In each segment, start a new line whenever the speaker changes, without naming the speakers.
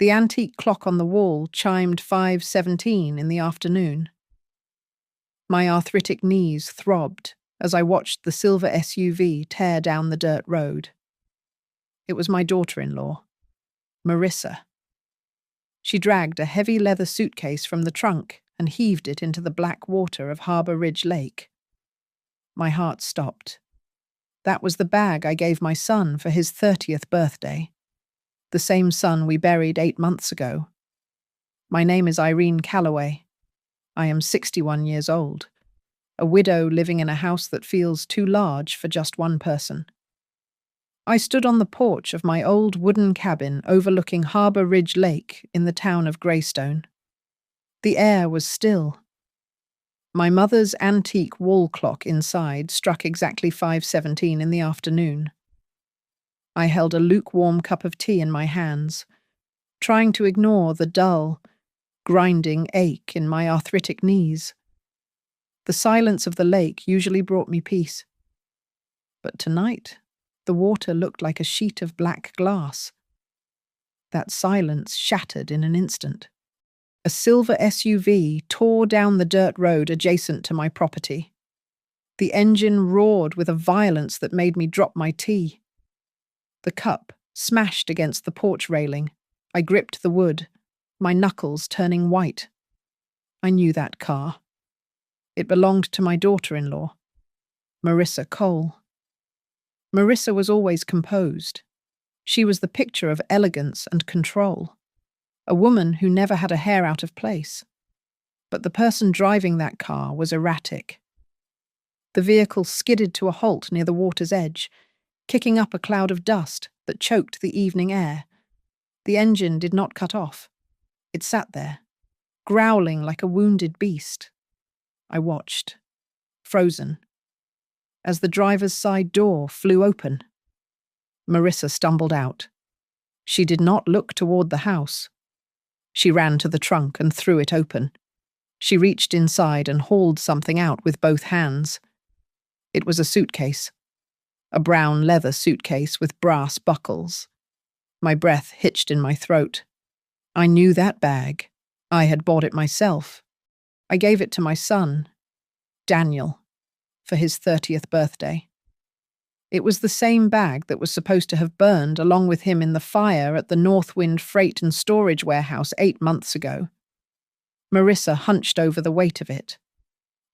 The antique clock on the wall chimed 5:17 in the afternoon. My arthritic knees throbbed as I watched the silver SUV tear down the dirt road. It was my daughter-in-law, Marissa. She dragged a heavy leather suitcase from the trunk and heaved it into the black water of Harbour Ridge Lake. My heart stopped. That was the bag I gave my son for his 30th birthday, the same son we buried 8 months ago. My name is Irene Calloway. I am 61 years old, a widow living in a house that feels too large for just one person. I stood on the porch of my old wooden cabin overlooking Harbour Ridge Lake in the town of Greystone. The air was still. My mother's antique wall clock inside struck exactly 5:17 in the afternoon. I held a lukewarm cup of tea in my hands, trying to ignore the dull, grinding ache in my arthritic knees. The silence of the lake usually brought me peace. But tonight, the water looked like a sheet of black glass. That silence shattered in an instant. A silver SUV tore down the dirt road adjacent to my property. The engine roared with a violence that made me drop my tea. The cup smashed against the porch railing. I gripped the wood, my knuckles turning white. I knew that car. It belonged to my daughter-in-law, Marissa Cole. Marissa was always composed. She was the picture of elegance and control, a woman who never had a hair out of place. But the person driving that car was erratic. The vehicle skidded to a halt near the water's edge, kicking up a cloud of dust that choked the evening air. The engine did not cut off. It sat there, growling like a wounded beast. I watched, frozen, as the driver's side door flew open. Marissa stumbled out. She did not look toward the house. She ran to the trunk and threw it open. She reached inside and hauled something out with both hands. It was a suitcase, a brown leather suitcase with brass buckles. My breath hitched in my throat. I knew that bag. I had bought it myself. I gave it to my son, Daniel, for his 30th birthday. It was the same bag that was supposed to have burned along with him in the fire at the Northwind Freight and Storage Warehouse 8 months ago. Marissa hunched over the weight of it.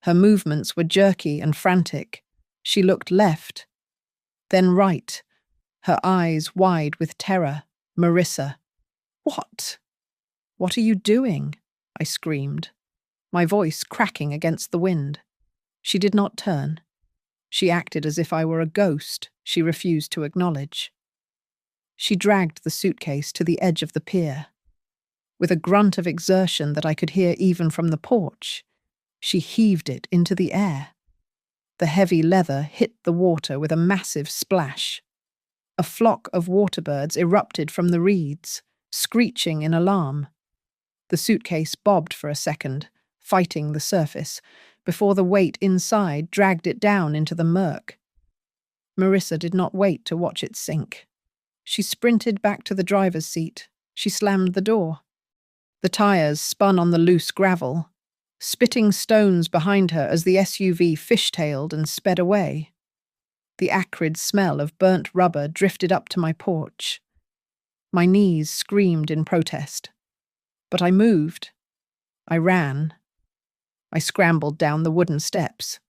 Her movements were jerky and frantic. She looked left, then right, her eyes wide with terror. Marissa. What? What are you doing? I screamed, my voice cracking against the wind. She did not turn. She acted as if I were a ghost she refused to acknowledge. She dragged the suitcase to the edge of the pier. With a grunt of exertion that I could hear even from the porch, she heaved it into the air. The heavy leather hit the water with a massive splash. A flock of waterbirds erupted from the reeds, screeching in alarm. The suitcase bobbed for a second, fighting the surface, before the weight inside dragged it down into the murk. Marissa did not wait to watch it sink. She sprinted back to the driver's seat. She slammed the door. The tires spun on the loose gravel, spitting stones behind her as the SUV fishtailed and sped away. The acrid smell of burnt rubber drifted up to my porch. My knees screamed in protest. But I moved. I ran. I scrambled down the wooden steps,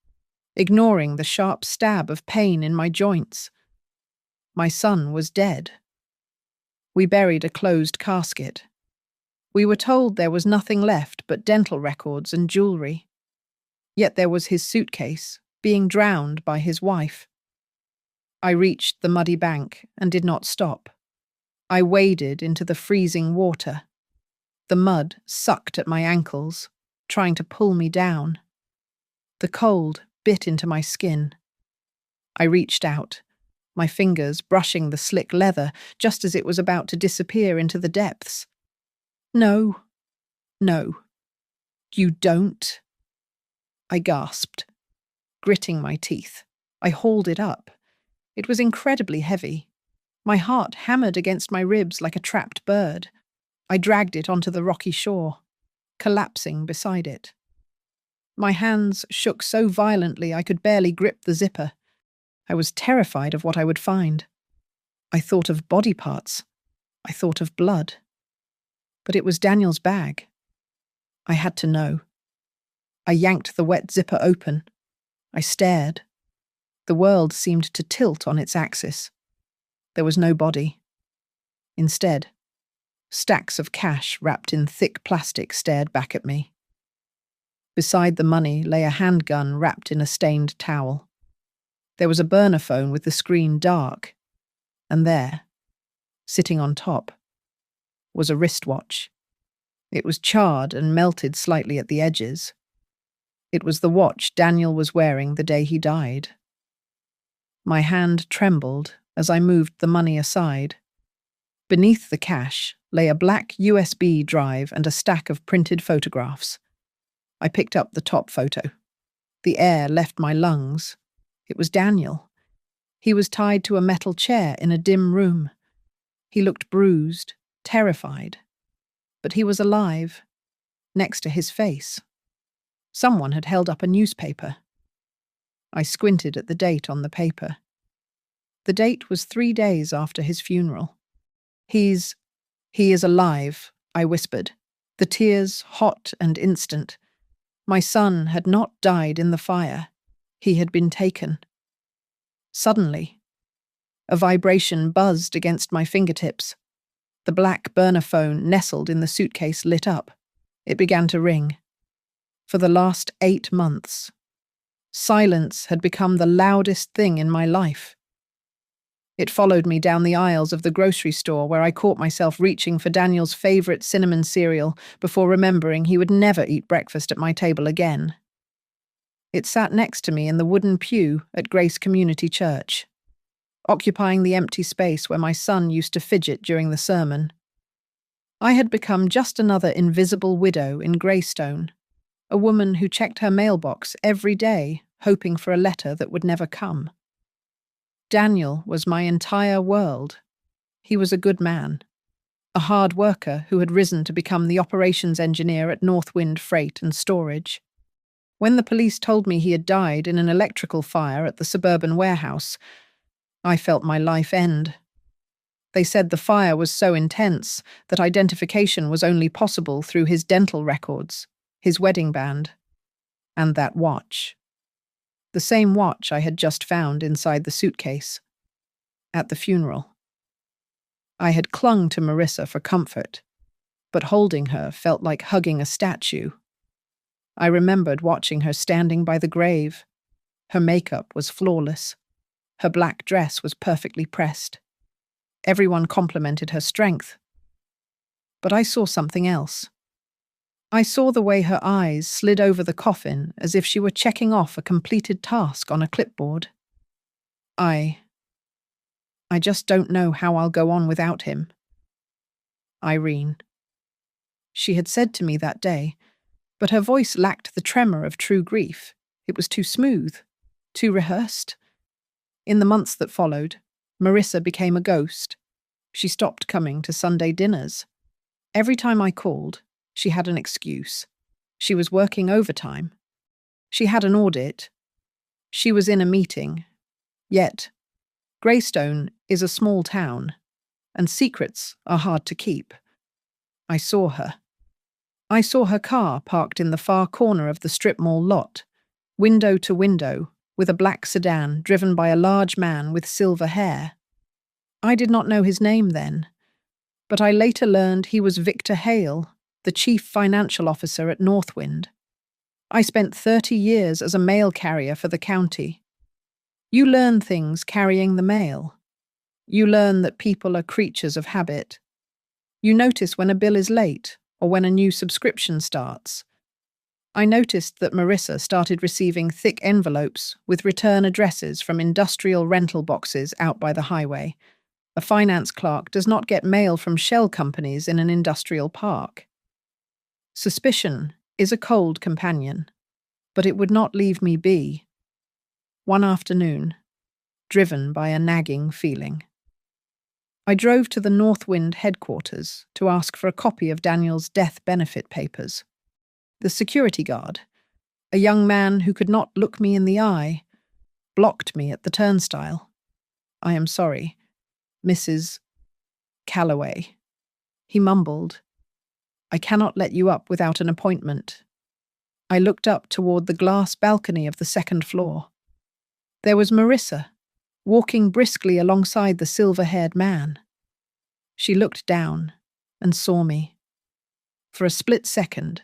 ignoring the sharp stab of pain in my joints. My son was dead. We buried a closed casket. We were told there was nothing left but dental records and jewelry. Yet there was his suitcase, being drowned by his wife. I reached the muddy bank and did not stop. I waded into the freezing water. The mud sucked at my ankles, trying to pull me down. The cold bit into my skin. I reached out, my fingers brushing the slick leather just as it was about to disappear into the depths. No, no, you don't. I gasped, gritting my teeth. I hauled it up. It was incredibly heavy. My heart hammered against my ribs like a trapped bird. I dragged it onto the rocky shore, collapsing beside it. My hands shook so violently I could barely grip the zipper. I was terrified of what I would find. I thought of body parts. I thought of blood. But it was Daniel's bag. I had to know. I yanked the wet zipper open. I stared. The world seemed to tilt on its axis. There was no body. Instead, stacks of cash wrapped in thick plastic stared back at me. Beside the money lay a handgun wrapped in a stained towel. There was a burner phone with the screen dark. And there, sitting on top, was a wristwatch. It was charred and melted slightly at the edges. It was the watch Daniel was wearing the day he died. My hand trembled as I moved the money aside. Beneath the cash lay a black USB drive and a stack of printed photographs. I picked up the top photo. The air left my lungs. It was Daniel. He was tied to a metal chair in a dim room. He looked bruised, terrified. But he was alive, next to his face. Someone had held up a newspaper. I squinted at the date on the paper. The date was 3 days after his funeral. He is alive, I whispered, the tears hot and instant. My son had not died in the fire. He had been taken. Suddenly, a vibration buzzed against my fingertips. The black burner phone nestled in the suitcase lit up. It began to ring. For the last 8 months, silence had become the loudest thing in my life. It followed me down the aisles of the grocery store where I caught myself reaching for Daniel's favorite cinnamon cereal before remembering he would never eat breakfast at my table again. It sat next to me in the wooden pew at Grace Community Church, occupying the empty space where my son used to fidget during the sermon. I had become just another invisible widow in Greystone, a woman who checked her mailbox every day, hoping for a letter that would never come. Daniel was my entire world. He was a good man, a hard worker who had risen to become the operations engineer at Northwind Freight and Storage. When the police told me he had died in an electrical fire at the suburban warehouse, I felt my life end. They said the fire was so intense that identification was only possible through his dental records, his wedding band, and that watch. The same watch I had just found inside the suitcase. At the funeral. I had clung to Marissa for comfort, but holding her felt like hugging a statue. I remembered watching her standing by the grave. Her makeup was flawless. Her black dress was perfectly pressed. Everyone complimented her strength. But I saw something else. I saw the way her eyes slid over the coffin as if she were checking off a completed task on a clipboard. I just don't know how I'll go on without him. Irene. She had said to me that day, but her voice lacked the tremor of true grief. It was too smooth, too rehearsed. In the months that followed, Marissa became a ghost. She stopped coming to Sunday dinners. Every time I called, she had an excuse. She was working overtime. She had an audit. She was in a meeting. Yet, Greystone is a small town, and secrets are hard to keep. I saw her. I saw her car parked in the far corner of the strip mall lot, window to window, with a black sedan driven by a large man with silver hair. I did not know his name then, but I later learned he was Victor Hale, the chief financial officer at Northwind. I spent 30 years as a mail carrier for the county. You learn things carrying the mail. You learn that people are creatures of habit. You notice when a bill is late or when a new subscription starts. I noticed that Marissa started receiving thick envelopes with return addresses from industrial rental boxes out by the highway. A finance clerk does not get mail from shell companies in an industrial park. Suspicion is a cold companion, but it would not leave me be. One afternoon, driven by a nagging feeling, I drove to the Northwind headquarters to ask for a copy of Daniel's death benefit papers. The security guard, a young man who could not look me in the eye, blocked me at the turnstile. "I am sorry, Mrs. Calloway," he mumbled. "I cannot let you up without an appointment." I looked up toward the glass balcony of the second floor. There was Marissa, walking briskly alongside the silver-haired man. She looked down and saw me. For a split second,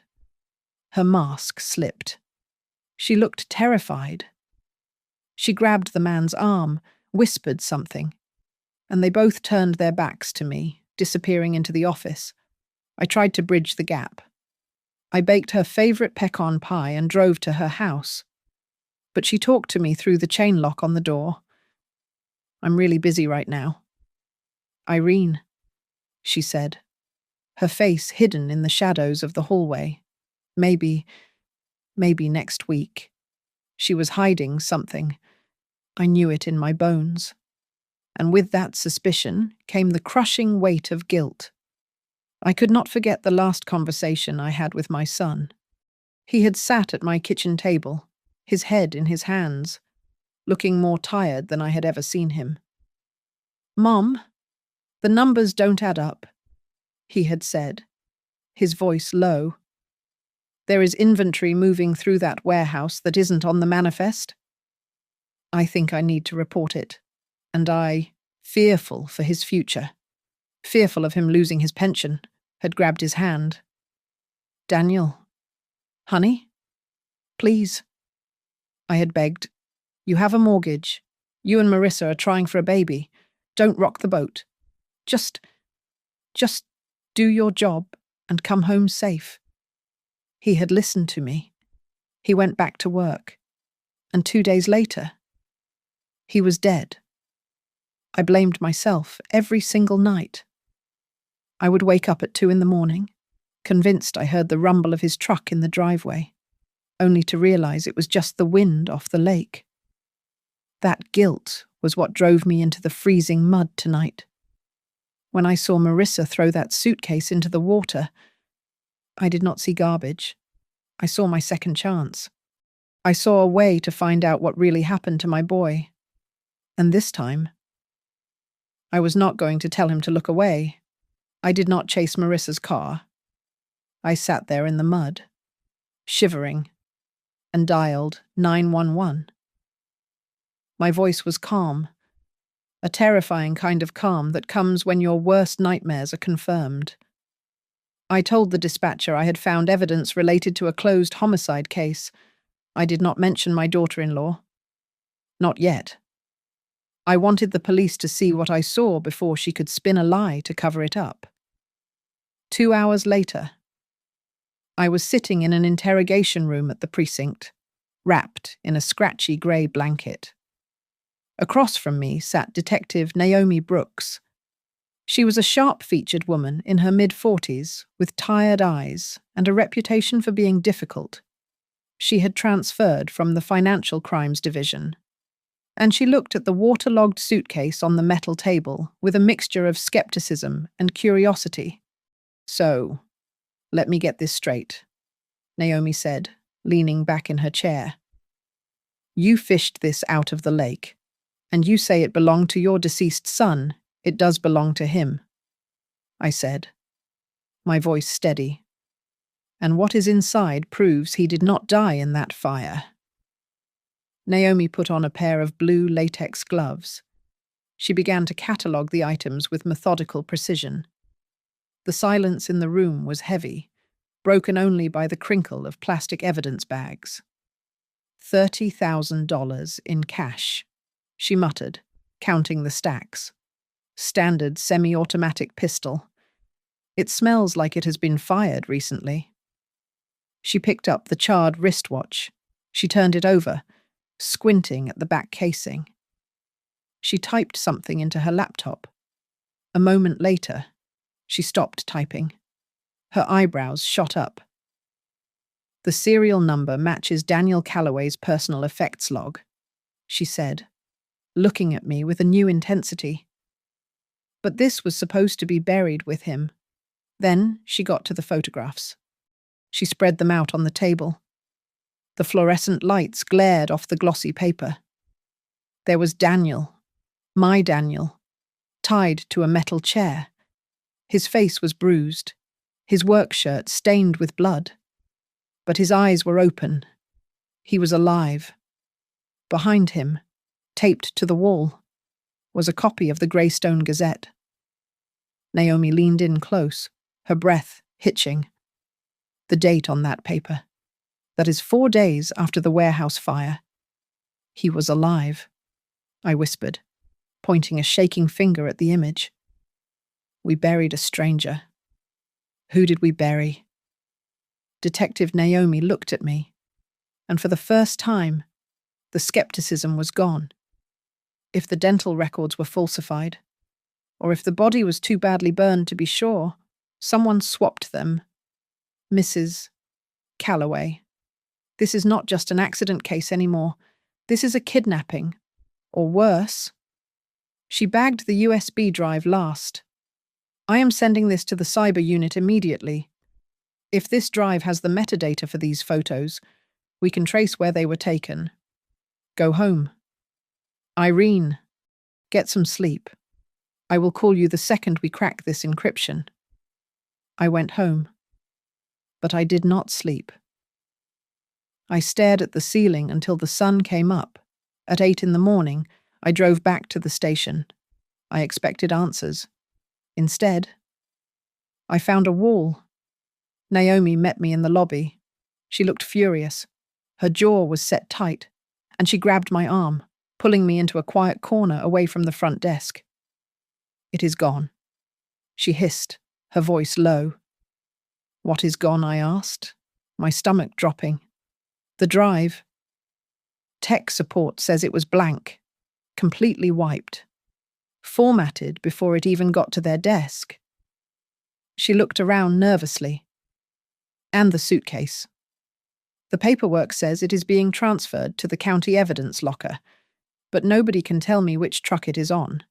her mask slipped. She looked terrified. She grabbed the man's arm, whispered something, and they both turned their backs to me, disappearing into the office. I tried to bridge the gap. I baked her favorite pecan pie and drove to her house. But she talked to me through the chain lock on the door. "I'm really busy right now." "Irene," she said, her face hidden in the shadows of the hallway. Maybe next week." She was hiding something. I knew it in my bones. And with that suspicion came the crushing weight of guilt. I could not forget the last conversation I had with my son. He had sat at my kitchen table, his head in his hands, looking more tired than I had ever seen him. "Mom, the numbers don't add up," he had said, his voice low. "There is inventory moving through that warehouse that isn't on the manifest. I think I need to report it, and fearful for his future, fearful of him losing his pension, had grabbed his hand. "Daniel, honey, please," I had begged. "You have a mortgage. You and Marissa are trying for a baby. Don't rock the boat. Just do your job and come home safe." He had listened to me. He went back to work. And 2 days later, he was dead. I blamed myself every single night. I would wake up at 2 a.m, convinced I heard the rumble of his truck in the driveway, only to realize it was just the wind off the lake. That guilt was what drove me into the freezing mud tonight. When I saw Marissa throw that suitcase into the water, I did not see garbage. I saw my second chance. I saw a way to find out what really happened to my boy. And this time, I was not going to tell him to look away. I did not chase Marissa's car. I sat there in the mud, shivering, and dialed 911. My voice was calm, a terrifying kind of calm that comes when your worst nightmares are confirmed. I told the dispatcher I had found evidence related to a closed homicide case. I did not mention my daughter-in-law. Not yet. I wanted the police to see what I saw before she could spin a lie to cover it up. 2 hours later, I was sitting in an interrogation room at the precinct, wrapped in a scratchy grey blanket. Across from me sat Detective Naomi Brooks. She was a sharp-featured woman in her mid-40s with tired eyes and a reputation for being difficult. She had transferred from the Financial Crimes Division, and she looked at the waterlogged suitcase on the metal table with a mixture of skepticism and curiosity. "So, let me get this straight," Naomi said, leaning back in her chair. "You fished this out of the lake, and you say it belonged to your deceased son. It does belong to him," I said, my voice steady. "And what is inside proves he did not die in that fire." Naomi put on a pair of blue latex gloves. She began to catalogue the items with methodical precision. The silence in the room was heavy, broken only by the crinkle of plastic evidence bags. $30,000 in cash, she muttered, counting the stacks. Standard semi-automatic pistol. It smells like it has been fired recently. She picked up the charred wristwatch. She turned it over, squinting at the back casing. She typed something into her laptop. A moment later, she stopped typing. Her eyebrows shot up. "The serial number matches Daniel Calloway's personal effects log," she said, looking at me with a new intensity. But this was supposed to be buried with him. Then she got to the photographs. She spread them out on the table. The fluorescent lights glared off the glossy paper. There was Daniel, my Daniel, tied to a metal chair. His face was bruised, his work shirt stained with blood. But his eyes were open. He was alive. Behind him, taped to the wall, was a copy of the Greystone Gazette. Naomi leaned in close, her breath hitching. The date on that paper. That is 4 days after the warehouse fire. He was alive, I whispered, pointing a shaking finger at the image. We buried a stranger. Who did we bury? Detective Naomi looked at me, and for the first time, the skepticism was gone. If the dental records were falsified, or if the body was too badly burned to be sure, someone swapped them. Mrs. Calloway. This is not just an accident case anymore. This is a kidnapping. Or worse. She bagged the USB drive last. I am sending this to the cyber unit immediately. If this drive has the metadata for these photos, we can trace where they were taken. Go home. Irene, get some sleep. I will call you the second we crack this encryption. I went home. But I did not sleep. I stared at the ceiling until the sun came up. At 8 in the morning, I drove back to the station. I expected answers. Instead, I found a wall. Naomi met me in the lobby. She looked furious. Her jaw was set tight, and she grabbed my arm, pulling me into a quiet corner away from the front desk. It is gone, she hissed, her voice low. What is gone, I asked, my stomach dropping. The drive. Tech support says it was blank, completely wiped, formatted before it even got to their desk. She looked around nervously. And the suitcase. The paperwork says it is being transferred to the county evidence locker, but nobody can tell me which truck it is on.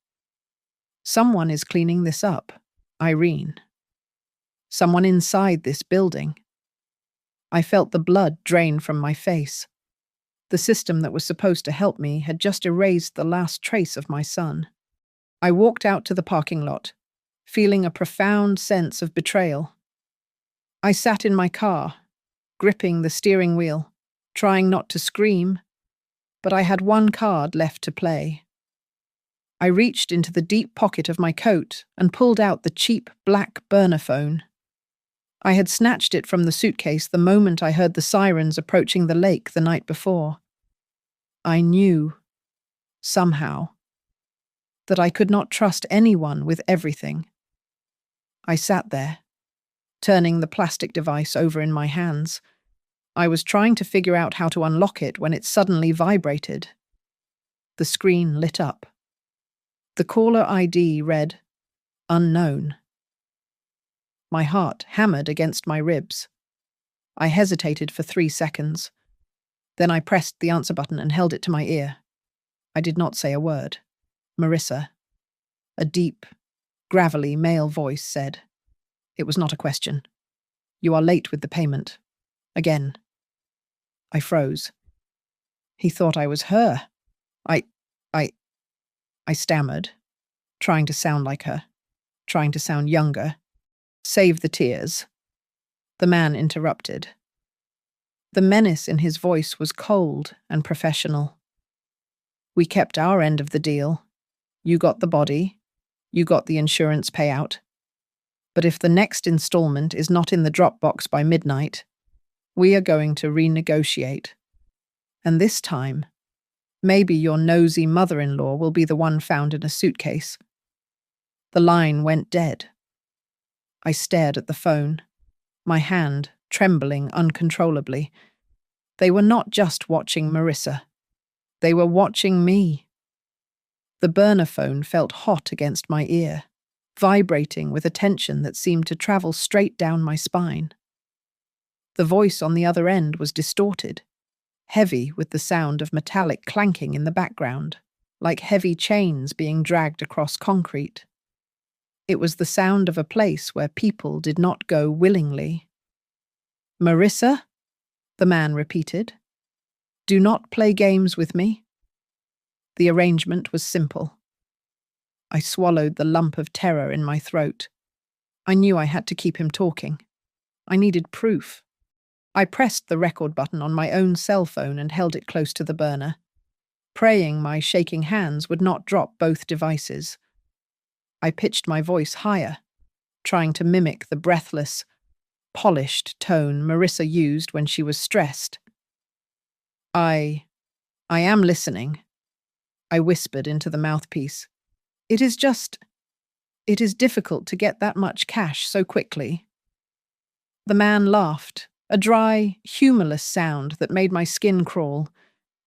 Someone is cleaning this up, Irene. Someone inside this building. I felt the blood drain from my face. The system that was supposed to help me had just erased the last trace of my son. I walked out to the parking lot, feeling a profound sense of betrayal. I sat in my car, gripping the steering wheel, trying not to scream, but I had one card left to play. I reached into the deep pocket of my coat and pulled out the cheap black burner phone. I had snatched it from the suitcase the moment I heard the sirens approaching the lake the night before. I knew, somehow, that I could not trust anyone with everything. I sat there, turning the plastic device over in my hands. I was trying to figure out how to unlock it when it suddenly vibrated. The screen lit up. The caller ID read, unknown. My heart hammered against my ribs. I hesitated for 3 seconds. Then I pressed the answer button and held it to my ear. I did not say a word. Marissa. A deep, gravelly male voice said. It was not a question. You are late with the payment. Again. I froze. He thought I was her. I stammered, trying to sound like her, trying to sound younger. Save the tears. The man interrupted. The menace in his voice was cold and professional. We kept our end of the deal. You got the body. You got the insurance payout. But if the next installment is not in the Dropbox by midnight, we are going to renegotiate. And this time, maybe your nosy mother-in-law will be the one found in a suitcase. The line went dead. I stared at the phone, my hand trembling uncontrollably. They were not just watching Marissa. They were watching me. The burner phone felt hot against my ear, vibrating with a tension that seemed to travel straight down my spine. The voice on the other end was distorted, heavy with the sound of metallic clanking in the background, like heavy chains being dragged across concrete. It was the sound of a place where people did not go willingly. "Marissa?" the man repeated. "Do not play games with me." The arrangement was simple. I swallowed the lump of terror in my throat. I knew I had to keep him talking. I needed proof. I pressed the record button on my own cell phone and held it close to the burner, praying my shaking hands would not drop both devices. I pitched my voice higher, trying to mimic the breathless, polished tone Marissa used when she was stressed. I am listening," I whispered into the mouthpiece. It is difficult to get that much cash so quickly." The man laughed, a dry, humorless sound that made my skin crawl.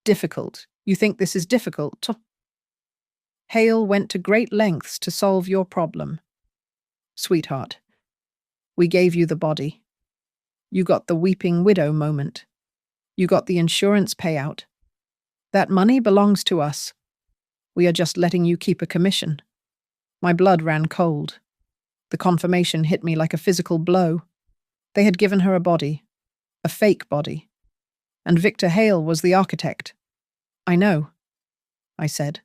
"Difficult? You think this is difficult?" "Hale went to great lengths to solve your problem. Sweetheart, we gave you the body. You got the weeping widow moment. You got the insurance payout. That money belongs to us. We are just letting you keep a commission." My blood ran cold. The confirmation hit me like a physical blow. They had given her a body, a fake body. And Victor Hale was the architect. "I know," I said,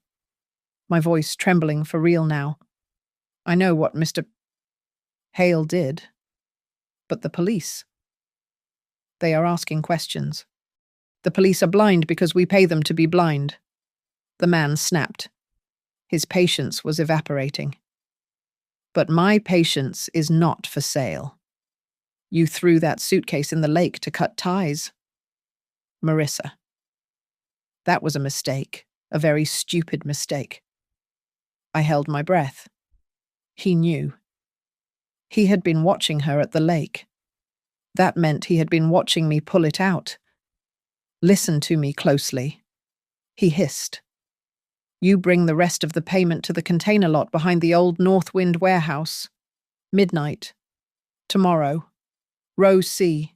my voice trembling for real now. "I know what Mr. Hale did. But the police? They are asking questions. The police are blind because we pay them to be blind." The man snapped. His patience was evaporating. "But my patience is not for sale. You threw that suitcase in the lake to cut ties. Marissa. That was a mistake, a very stupid mistake." I held my breath. He knew. He had been watching her at the lake. That meant he had been watching me pull it out. "Listen to me closely," he hissed. "You bring the rest of the payment to the container lot behind the old North Wind warehouse. Midnight. Tomorrow. Row C.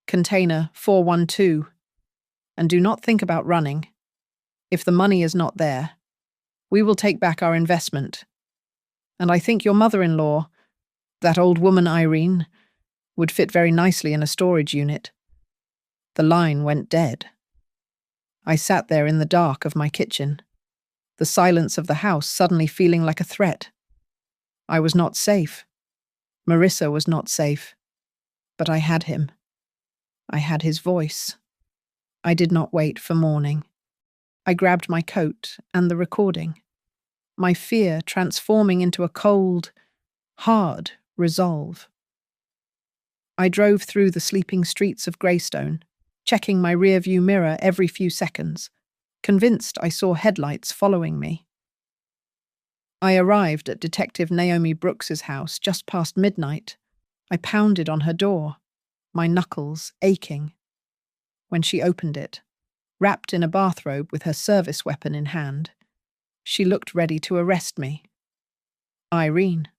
Container 412. And do not think about running. If the money is not there, we will take back our investment. And I think your mother-in-law, that old woman Irene, would fit very nicely in a storage unit." The line went dead. I sat there in the dark of my kitchen, the silence of the house suddenly feeling like a threat. I was not safe. Marissa was not safe. But I had him. I had his voice. I did not wait for morning. I grabbed my coat and the recording, my fear transforming into a cold, hard resolve. I drove through the sleeping streets of Greystone, checking my rearview mirror every few seconds, convinced I saw headlights following me. I arrived at Detective Naomi Brooks's house just past midnight. I pounded on her door, my knuckles aching. When she opened it, wrapped in a bathrobe with her service weapon in hand, she looked ready to arrest me. "Irene."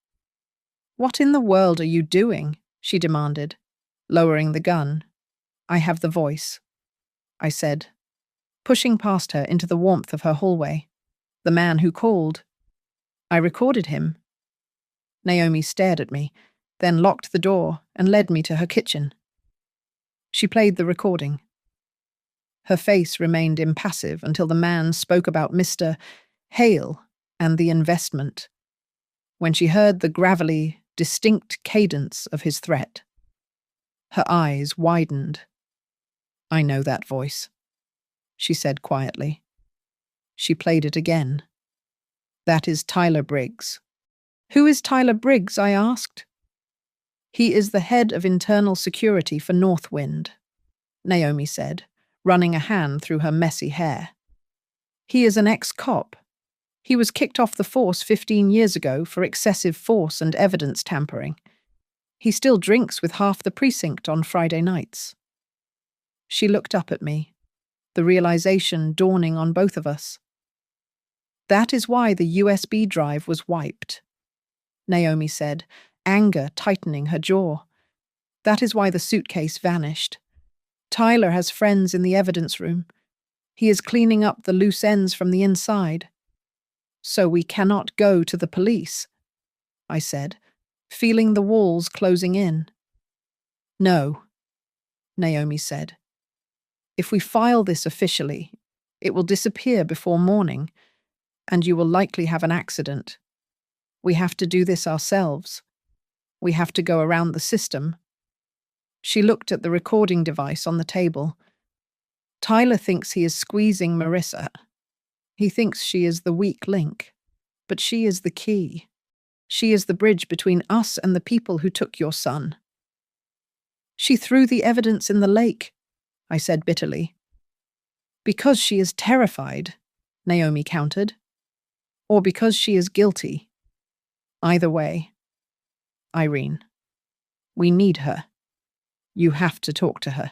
"What in the world are you doing?" she demanded, lowering the gun. "I have the voice," I said, pushing past her into the warmth of her hallway. "The man who called. I recorded him." Naomi stared at me, then locked the door and led me to her kitchen. She played the recording. Her face remained impassive until the man spoke about Mr. Hale and the investment. When she heard the gravelly, distinct cadence of his threat, her eyes widened. "I know that voice," she said quietly. She played it again. "That is Tyler Briggs." "Who is Tyler Briggs?" I asked. "He is the head of internal security for Northwind," Naomi said, running a hand through her messy hair. "He is an ex-cop. He was kicked off the force 15 years ago for excessive force and evidence tampering. He still drinks with half the precinct on Friday nights." She looked up at me, the realization dawning on both of us. "That is why the USB drive was wiped," Naomi said, anger tightening her jaw. "That is why the suitcase vanished. Tyler has friends in the evidence room. He is cleaning up the loose ends from the inside. So we cannot go to the police." I said, feeling the walls closing in. No, Naomi said. If we file this officially, it will disappear before morning, and you will likely have an accident. We have to do this ourselves. We have to go around the system. She looked at the recording device on the table. Tyler thinks he is squeezing Marissa. He thinks she is the weak link, but she is the key. She is the bridge between us and the people who took your son. She threw the evidence in the lake, I said bitterly. Because she is terrified, Naomi countered. Or because she is guilty. Either way. Irene, we need her. You have to talk to her.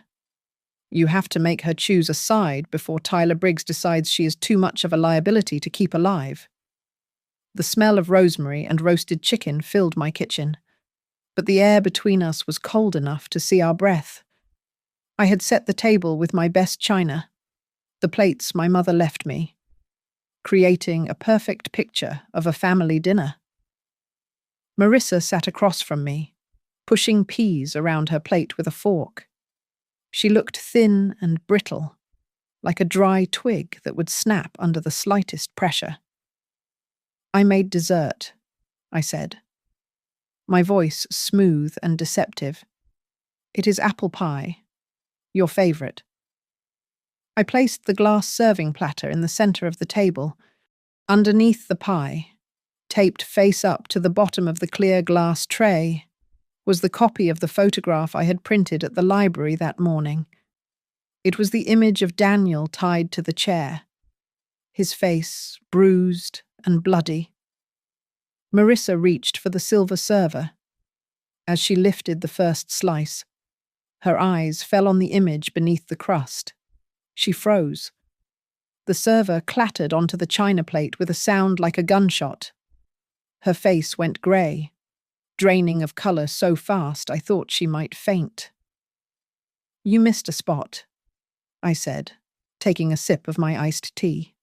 You have to make her choose a side before Tyler Briggs decides she is too much of a liability to keep alive. The smell of rosemary and roasted chicken filled my kitchen, but the air between us was cold enough to see our breath. I had set the table with my best china, the plates my mother left me, creating a perfect picture of a family dinner. Marissa sat across from me, pushing peas around her plate with a fork. She looked thin and brittle, like a dry twig that would snap under the slightest pressure. I made dessert, I said, my voice smooth and deceptive. It is apple pie, your favorite. I placed the glass serving platter in the center of the table. Underneath the pie, taped face up to the bottom of the clear glass tray, was the copy of the photograph I had printed at the library that morning. It was the image of Daniel tied to the chair, his face bruised and bloody. Marissa reached for the silver server. As she lifted the first slice, her eyes fell on the image beneath the crust. She froze. The server clattered onto the china plate with a sound like a gunshot. Her face went grey, draining of colour so fast I thought she might faint. You missed a spot, I said, taking a sip of my iced tea.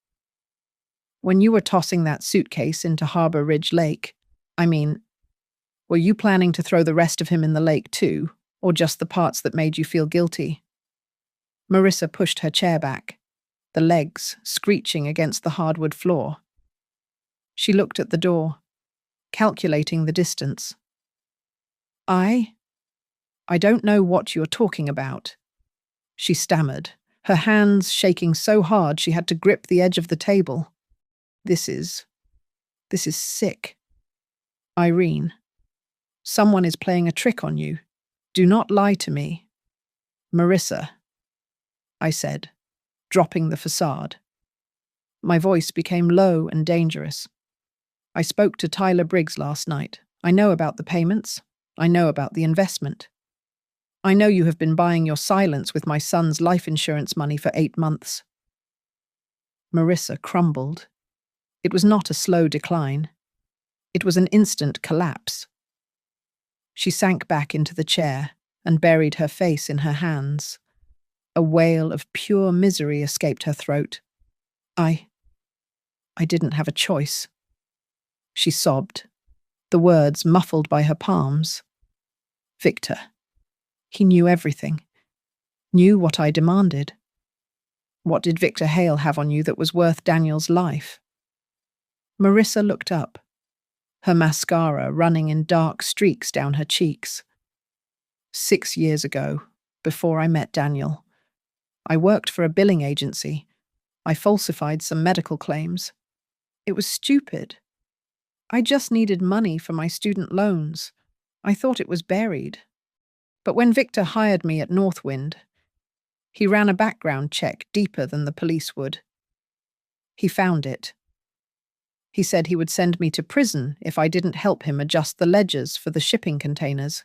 When you were tossing that suitcase into Harbour Ridge Lake, were you planning to throw the rest of him in the lake too, or just the parts that made you feel guilty? Marissa pushed her chair back, the legs screeching against the hardwood floor. She looked at the door, calculating the distance. I don't know what you're talking about, she stammered, her hands shaking so hard she had to grip the edge of the table. This is sick. Irene, someone is playing a trick on you. Do not lie to me. Marissa, I said, dropping the facade. My voice became low and dangerous. I spoke to Tyler Briggs last night. I know about the payments. I know about the investment. I know you have been buying your silence with my son's life insurance money for 8 months. Marissa crumbled. It was not a slow decline. It was an instant collapse. She sank back into the chair and buried her face in her hands. A wail of pure misery escaped her throat. I didn't have a choice. She sobbed, the words muffled by her palms. Victor. He knew everything. Knew what I demanded. What did Victor Hale have on you that was worth Daniel's life? Marissa looked up, her mascara running in dark streaks down her cheeks. 6 years ago, before I met Daniel, I worked for a billing agency. I falsified some medical claims. It was stupid. I just needed money for my student loans. I thought it was buried. But when Victor hired me at Northwind, he ran a background check deeper than the police would. He found it. He said he would send me to prison if I didn't help him adjust the ledgers for the shipping containers.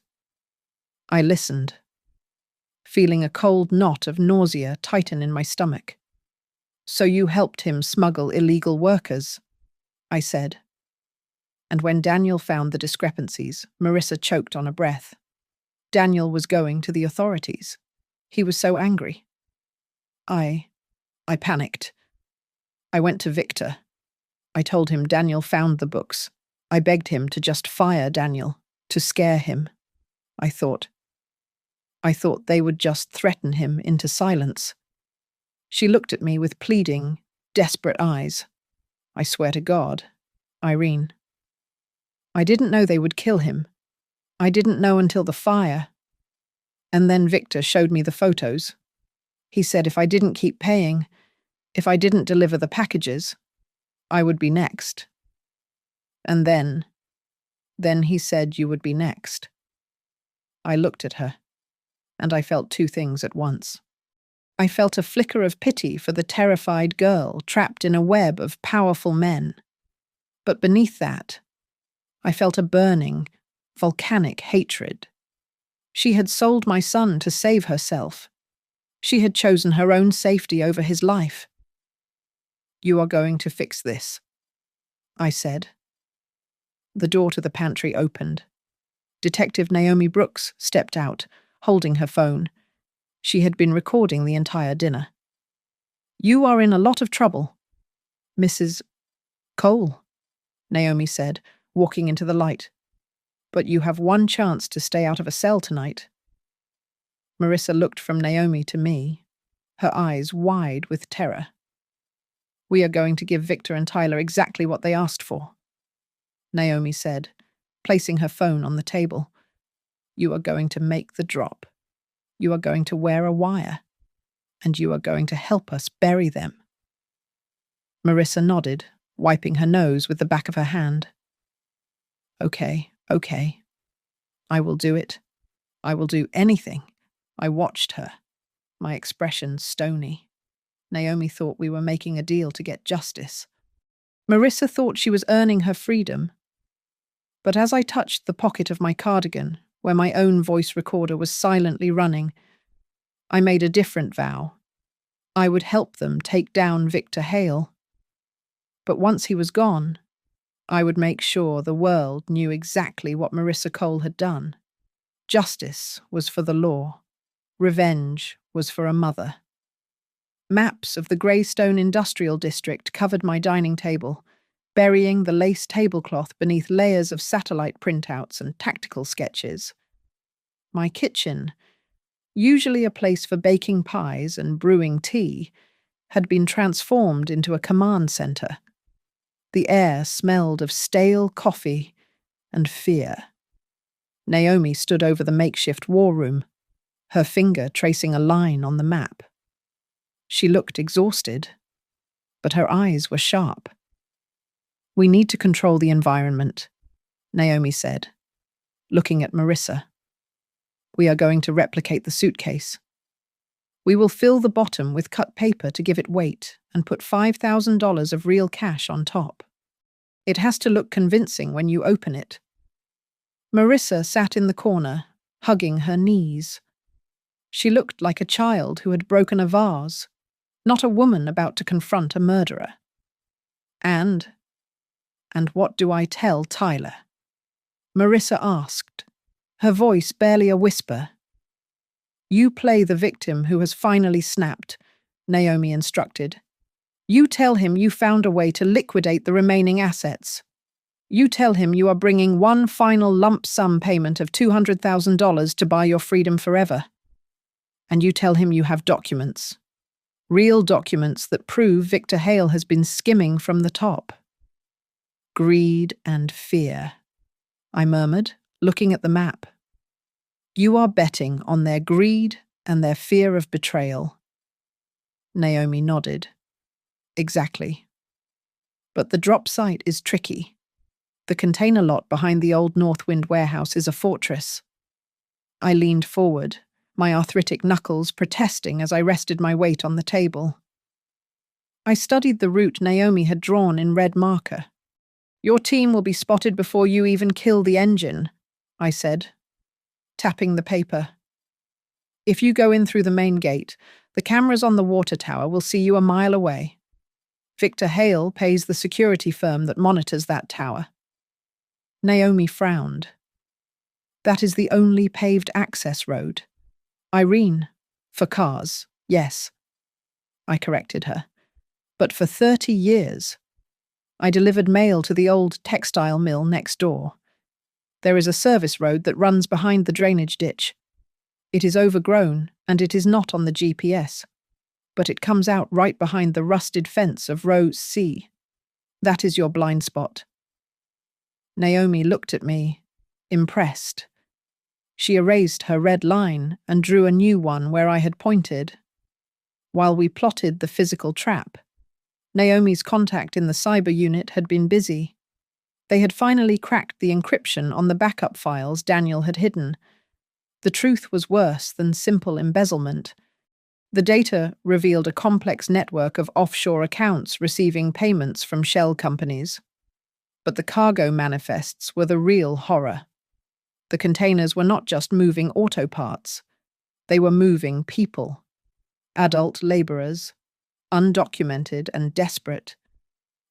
I listened, feeling a cold knot of nausea tighten in my stomach. So you helped him smuggle illegal workers, I said. And when Daniel found the discrepancies, Marissa choked on a breath. Daniel was going to the authorities. He was so angry. I panicked. I went to Victor. I told him Daniel found the books. I begged him to just fire Daniel, to scare him. I thought they would just threaten him into silence. She looked at me with pleading, desperate eyes. I swear to God, Irene. I didn't know they would kill him. I didn't know until the fire. And then Victor showed me the photos. He said if I didn't keep paying, if I didn't deliver the packages, I would be next. And then he said you would be next. I looked at her, and I felt two things at once. I felt a flicker of pity for the terrified girl trapped in a web of powerful men. But beneath that, I felt a burning, volcanic hatred. She had sold my son to save herself. She had chosen her own safety over his life. You are going to fix this, I said. The door to the pantry opened. Detective Naomi Brooks stepped out, holding her phone. She had been recording the entire dinner. You are in a lot of trouble, Mrs. Cole, Naomi said, walking into the light. But you have one chance to stay out of a cell tonight. Marissa looked from Naomi to me, her eyes wide with terror. We are going to give Victor and Tyler exactly what they asked for, Naomi said, placing her phone on the table. You are going to make the drop. You are going to wear a wire. And you are going to help us bury them. Marissa nodded, wiping her nose with the back of her hand. Okay. I will do it. I will do anything. I watched her, my expression stony. Naomi thought we were making a deal to get justice. Marissa thought she was earning her freedom. But as I touched the pocket of my cardigan, where my own voice recorder was silently running, I made a different vow. I would help them take down Victor Hale. But once he was gone, I would make sure the world knew exactly what Marissa Cole had done. Justice was for the law. Revenge was for a mother. Maps of the Greystone Industrial District covered my dining table, burying the lace tablecloth beneath layers of satellite printouts and tactical sketches. My kitchen, usually a place for baking pies and brewing tea, had been transformed into a command center. The air smelled of stale coffee and fear. Naomi stood over the makeshift war room, her finger tracing a line on the map. She looked exhausted, but her eyes were sharp. We need to control the environment, Naomi said, looking at Marissa. We are going to replicate the suitcase. We will fill the bottom with cut paper to give it weight and put $5,000 of real cash on top. It has to look convincing when you open it. Marissa sat in the corner, hugging her knees. She looked like a child who had broken a vase, not a woman about to confront a murderer. And what do I tell Tyler? Marissa asked, her voice barely a whisper. You play the victim who has finally snapped, Naomi instructed. You tell him you found a way to liquidate the remaining assets. You tell him you are bringing one final lump sum payment of $200,000 to buy your freedom forever. And you tell him you have documents. Real documents that prove Victor Hale has been skimming from the top. Greed and fear, I murmured, looking at the map. You are betting on their greed and their fear of betrayal. Naomi nodded. Exactly. But the drop site is tricky. The container lot behind the old Northwind warehouse is a fortress. I leaned forward, my arthritic knuckles protesting as I rested my weight on the table. I studied the route Naomi had drawn in red marker. Your team will be spotted before you even kill the engine, I said, tapping the paper. If you go in through the main gate, the cameras on the water tower will see you a mile away. Victor Hale pays the security firm that monitors that tower. Naomi frowned. That is the only paved access road. Irene, for cars, yes. I corrected her. But for 30 years, I delivered mail to the old textile mill next door. There is a service road that runs behind the drainage ditch. It is overgrown, and it is not on the GPS, but it comes out right behind the rusted fence of row C. That is your blind spot. Naomi looked at me, impressed. She erased her red line and drew a new one where I had pointed. While we plotted the physical trap, Naomi's contact in the cyber unit had been busy. They had finally cracked the encryption on the backup files Daniel had hidden. The truth was worse than simple embezzlement. The data revealed a complex network of offshore accounts receiving payments from shell companies. But the cargo manifests were the real horror. The containers were not just moving auto parts. They were moving people. Adult laborers, undocumented and desperate,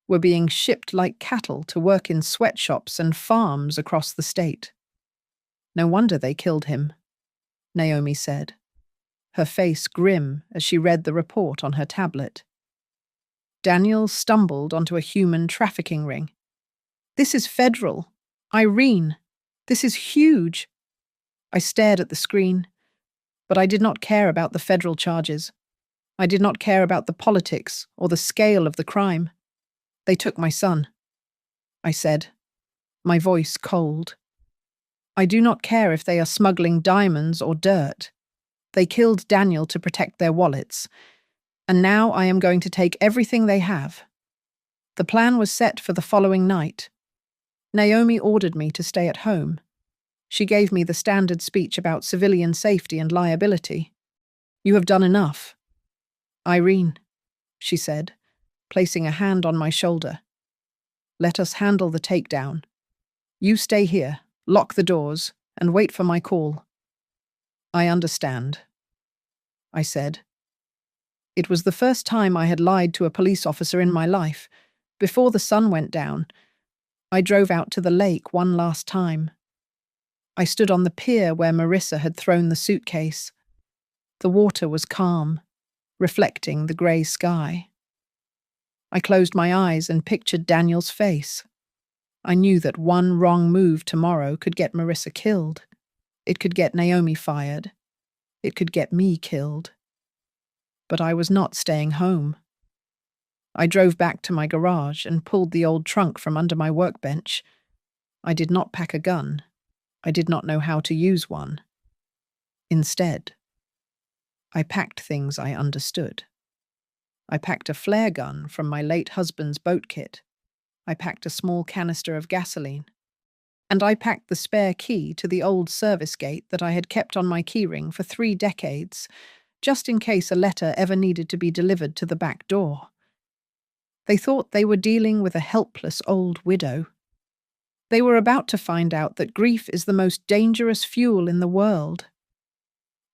were being shipped like cattle to work in sweatshops and farms across the state. No wonder they killed him, Naomi said, her face grim as she read the report on her tablet. Daniel stumbled onto a human trafficking ring. This is federal. Irene, this is huge. I stared at the screen, but I did not care about the federal charges. I did not care about the politics or the scale of the crime. They took my son, I said, my voice cold. I do not care if they are smuggling diamonds or dirt. They killed Daniel to protect their wallets, and now I am going to take everything they have. The plan was set for the following night. Naomi ordered me to stay at home. She gave me the standard speech about civilian safety and liability. You have done enough. Irene, she said, placing a hand on my shoulder. Let us handle the takedown. You stay here, lock the doors, and wait for my call. I understand, I said. It was the first time I had lied to a police officer in my life. Before the sun went down, I drove out to the lake one last time. I stood on the pier where Marissa had thrown the suitcase. The water was calm, reflecting the grey sky. I closed my eyes and pictured Daniel's face. I knew that one wrong move tomorrow could get Marissa killed. It could get Naomi fired. It could get me killed. But I was not staying home. I drove back to my garage and pulled the old trunk from under my workbench. I did not pack a gun. I did not know how to use one. Instead, I packed things I understood. I packed a flare gun from my late husband's boat kit. I packed a small canister of gasoline. And I packed the spare key to the old service gate that I had kept on my keyring for 3 decades, just in case a letter ever needed to be delivered to the back door. They thought they were dealing with a helpless old widow. They were about to find out that grief is the most dangerous fuel in the world.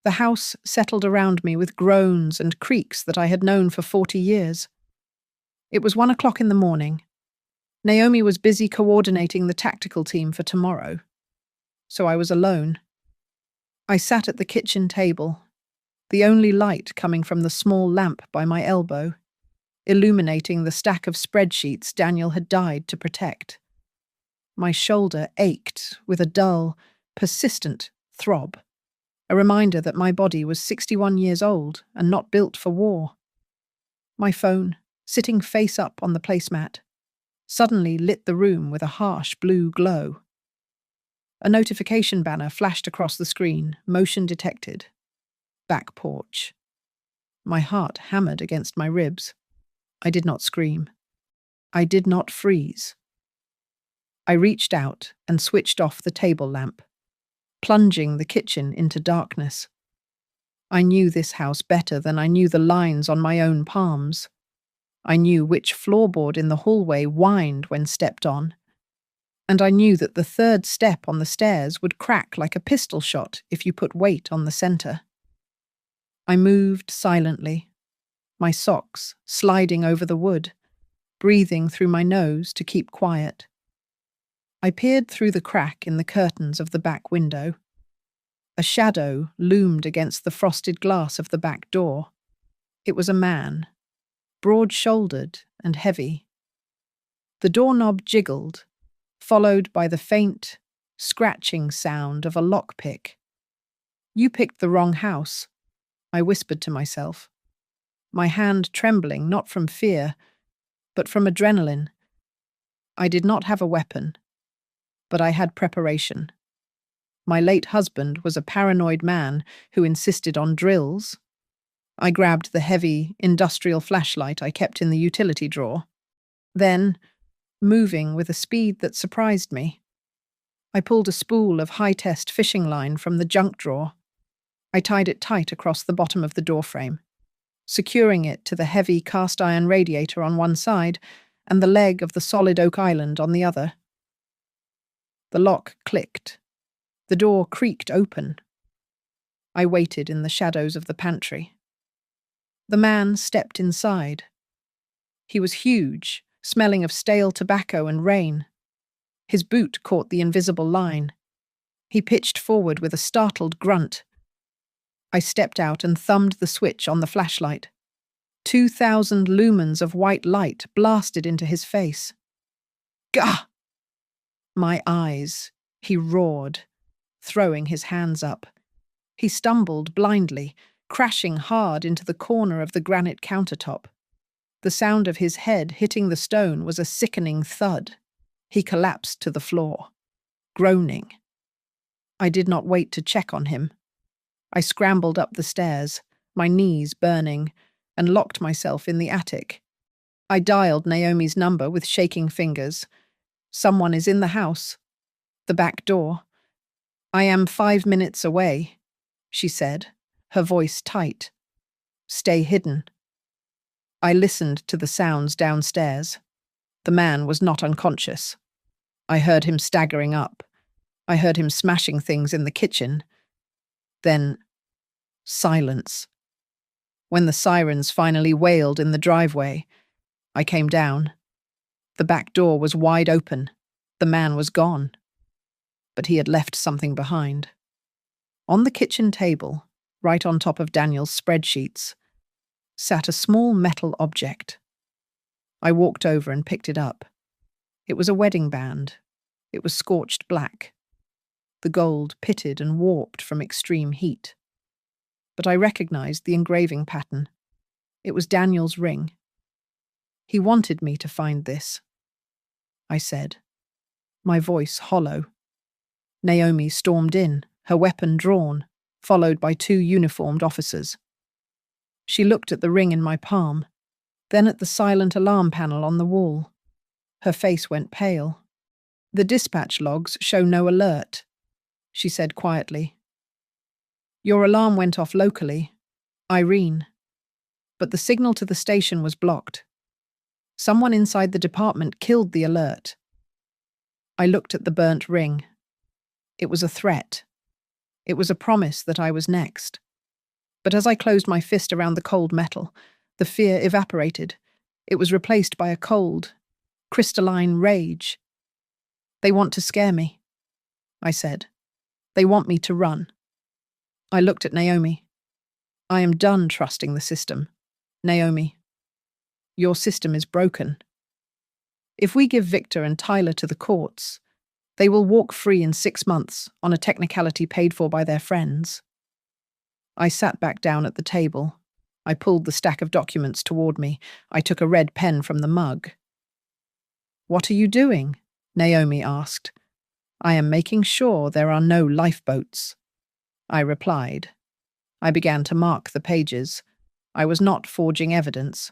The house settled around me with groans and creaks that I had known for 40 years. It was 1 o'clock in the morning. Naomi was busy coordinating the tactical team for tomorrow, so I was alone. I sat at the kitchen table, the only light coming from the small lamp by my elbow, illuminating the stack of spreadsheets Daniel had died to protect. My shoulder ached with a dull, persistent throb, a reminder that my body was 61 years old and not built for war. My phone, sitting face up on the placemat, suddenly lit the room with a harsh blue glow. A notification banner flashed across the screen, motion detected. Back porch. My heart hammered against my ribs. I did not scream. I did not freeze. I reached out and switched off the table lamp, plunging the kitchen into darkness. I knew this house better than I knew the lines on my own palms. I knew which floorboard in the hallway whined when stepped on, and I knew that the third step on the stairs would crack like a pistol shot if you put weight on the center. I moved silently, my socks sliding over the wood, breathing through my nose to keep quiet. I peered through the crack in the curtains of the back window. A shadow loomed against the frosted glass of the back door. It was a man, broad-shouldered and heavy. The doorknob jiggled, followed by the faint, scratching sound of a lockpick. "You picked the wrong house," I whispered to myself, my hand trembling not from fear, but from adrenaline. I did not have a weapon, but I had preparation. My late husband was a paranoid man who insisted on drills. I grabbed the heavy, industrial flashlight I kept in the utility drawer. Then, moving with a speed that surprised me, I pulled a spool of high-test fishing line from the junk drawer. I tied it tight across the bottom of the doorframe, securing it to the heavy cast-iron radiator on one side and the leg of the solid oak island on the other. The lock clicked. The door creaked open. I waited in the shadows of the pantry. The man stepped inside. He was huge, smelling of stale tobacco and rain. His boot caught the invisible line. He pitched forward with a startled grunt. I stepped out and thumbed the switch on the flashlight. 2,000 lumens of white light blasted into his face. "Gah!" My eyes, he roared, throwing his hands up. He stumbled blindly, crashing hard into the corner of the granite countertop. The sound of his head hitting the stone was a sickening thud. He collapsed to the floor, groaning. I did not wait to check on him. I scrambled up the stairs, my knees burning, and locked myself in the attic. I dialed Naomi's number with shaking fingers. "Someone is in the house. The back door." "I am 5 minutes away," she said, her voice tight. "Stay hidden." I listened to the sounds downstairs. The man was not unconscious. I heard him staggering up. I heard him smashing things in the kitchen. Then, silence. When the sirens finally wailed in the driveway, I came down. The back door was wide open. The man was gone. But he had left something behind. On the kitchen table, right on top of Daniel's spreadsheets, sat a small metal object. I walked over and picked it up. It was a wedding band. It was scorched black. The gold pitted and warped from extreme heat. But I recognized the engraving pattern. It was Daniel's ring. "He wanted me to find this," I said, my voice hollow. Naomi stormed in, her weapon drawn, followed by 2 uniformed officers. She looked at the ring in my palm, then at the silent alarm panel on the wall. Her face went pale. "The dispatch logs show no alert," she said quietly. "Your alarm went off locally, Irene, but the signal to the station was blocked. Someone inside the department killed the alert." I looked at the burnt ring. It was a threat. It was a promise that I was next. But as I closed my fist around the cold metal, the fear evaporated. It was replaced by a cold, crystalline rage. "They want to scare me," I said. "They want me to run." I looked at Naomi. "I am done trusting the system. Naomi, your system is broken. If we give Victor and Tyler to the courts, they will walk free in 6 months on a technicality paid for by their friends." I sat back down at the table. I pulled the stack of documents toward me. I took a red pen from the mug. "What are you doing?" Naomi asked. "I am making sure there are no lifeboats," I replied. I began to mark the pages. I was not forging evidence,